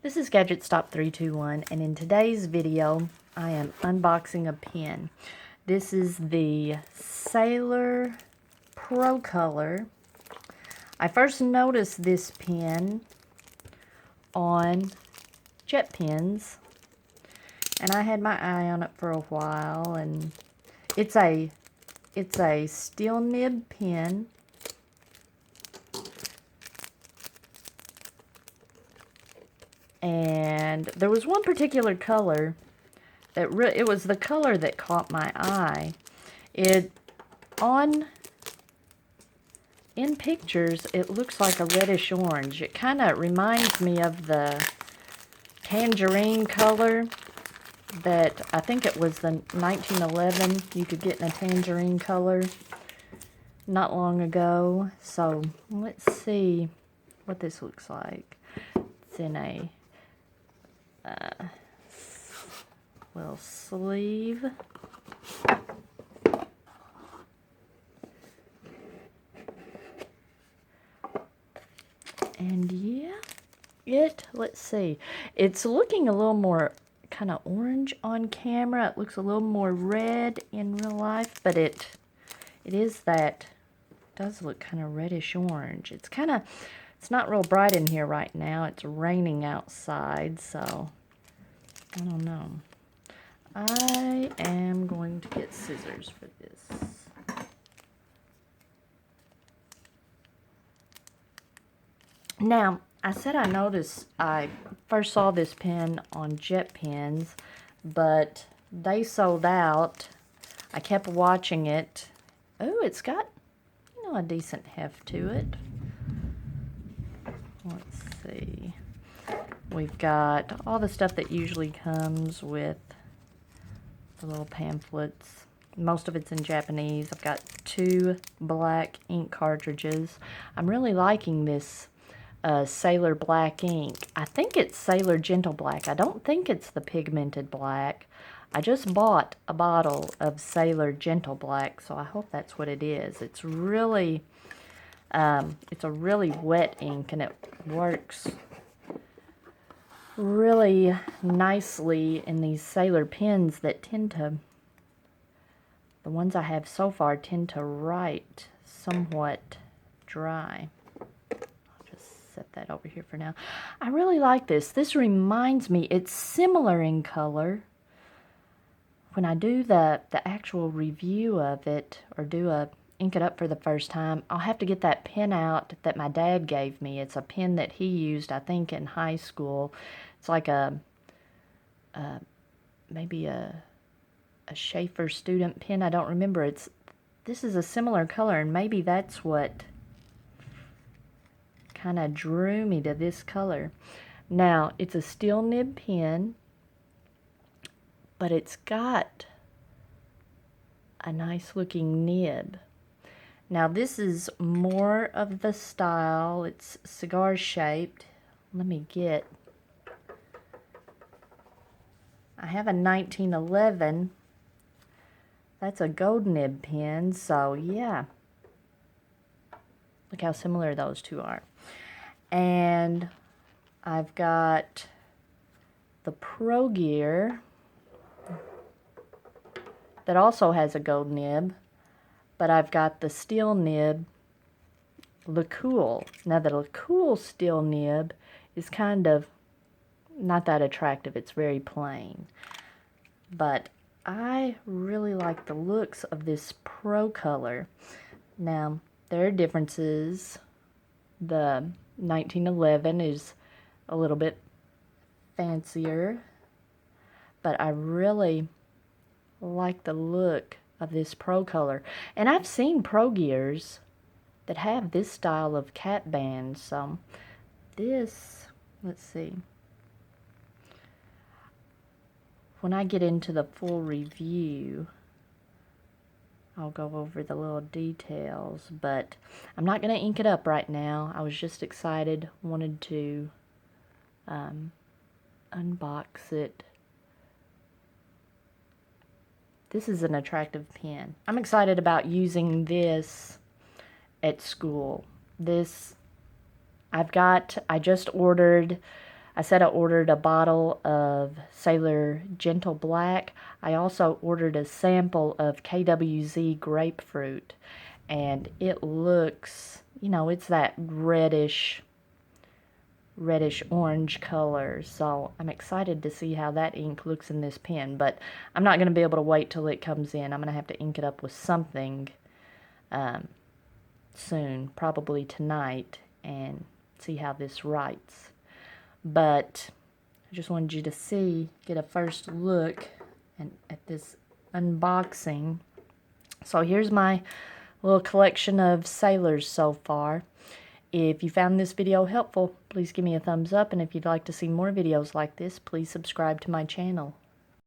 This is Gadget Stop 321, and in today's video I am unboxing a pen. This is the Sailor Pro Color. I first noticed this pen on Jet Pens, and I had my eye on it for a while, and it's a steel nib pen. And there was one particular color that it was the color that caught my eye. In pictures it looks like a reddish orange. It kind of reminds me of the tangerine color that I think it was the 1911 you could get in a tangerine color not long ago. So let's see what this looks like. It's in a little sleeve. And yeah, let's see. It's looking a little more kind of orange on camera. It looks a little more red in real life, but it does look kind of reddish orange. It's not real bright in here right now. It's raining outside, so I don't know. I am going to get scissors for this. Now, I said I noticed I first saw this pen on Jet Pens, but they sold out. I kept watching it. Oh, it's got, a decent heft to it. Let's see. We've got all the stuff that usually comes with the little pamphlets. Most of it's in Japanese. I've got 2 black ink cartridges. I'm really liking this Sailor Black ink. I think it's Sailor Gentle Black. I don't think it's the pigmented black. I just bought a bottle of Sailor Gentle Black, so I hope that's what it is. It's really, it's a really wet ink, and it works really nicely in these Sailor pens that the ones I have so far tend to write somewhat dry. I'll just set that over here for now. I really like this. This reminds me, it's similar in color. When I do the actual review of it, or ink it up for the first time, I'll have to get that pen out that my dad gave me. It's a pen that he used, I think, in high school. It's like maybe a Schaefer student pen. I don't remember. This is a similar color, and maybe that's what kind of drew me to this color. Now, it's a steel nib pen, but it's got a nice looking nib. Now, this is more of the style. It's cigar shaped. I have a 1911. That's a gold nib pen, so yeah. Look how similar those two are. And I've got the Pro Gear that also has a gold nib, but I've got the steel nib, LeCool. Now the LeCool steel nib is kind of not that attractive. It's very plain. But I really like the looks of this Pro Color. Now, there are differences. The 1911 is a little bit fancier, but I really like the look of this Pro Color. And I've seen Pro Gears that have this style of cap band. So this, let's see. When I get into the full review, I'll go over the little details, but I'm not going to ink it up right now. I was just excited, wanted to unbox it. This is an attractive pen. I'm excited about using this at school. I just ordered I said I ordered a bottle of Sailor Gentle Black. I also ordered a sample of KWZ Grapefruit. And it looks, you know, it's that reddish orange color. So I'm excited to see how that ink looks in this pen. But I'm not going to be able to wait till it comes in. I'm going to have to ink it up with something soon, probably tonight, and see how this writes. But I just wanted you to get a first look at this unboxing. So here's my little collection of Sailors so far. If you found this video helpful, please give me a thumbs up, and if you'd like to see more videos like this, please subscribe to my channel.